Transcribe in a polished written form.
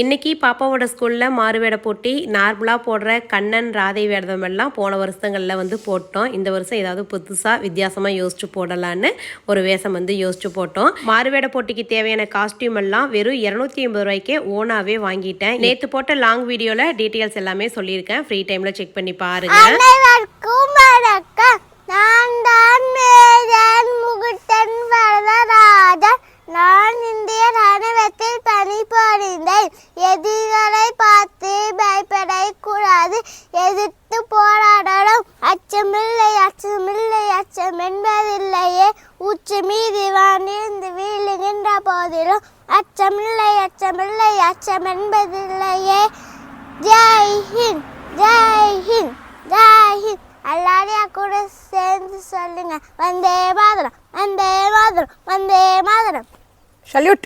இன்றைக்கி பாப்பாவோட ஸ்கூலில் மாறுவேட போட்டி நார்மலாக போடுற கண்ணன் ராதை வேடமெல்லாம் போன வருஷங்களில் வந்து போட்டோம். இந்த வருஷம் ஏதாவது புதுசாக வித்தியாசமாக யோசிச்சு போடலான்னு ஒரு வேஷம் வந்து யோசிச்சு போட்டோம். மாறுவேட போட்டிக்கு தேவையான காஸ்டியூம் எல்லாம் வெறும் 250 ரூபாய்க்கே ஓனாவே வாங்கிட்டேன். நேற்று போட்ட லாங் வீடியோவில் டீட்டெயில்ஸ் எல்லாமே சொல்லியிருக்கேன். ஃப்ரீ டைமில் செக் பண்ணி பாருங்க. நான் இந்திய ராணுவத்தில் பணிபுரிந்தேன். எதிரிகளை பார்த்து பயப்படக்கூடாது, எதிர்த்து போராடணும். அச்சமில்லை அச்சமில்லை அச்சம் என்பதில்லையே, உச்சி மீது வாழ்ந்து வீழுகின்ற போதிலும் அச்சமில்லை அச்சமில்லை அச்சம் என்பதில்லையே. ஜெய் ஹிந்த் ஜெய் ஹிந்த் ஜெய் ஹிந்த். எல்லாரையும் கூட சேர்ந்து சொல்லுங்க. வந்தே மாதரம் வந்தே மாதரம் வந்தே மாதரம். சல்யூட்.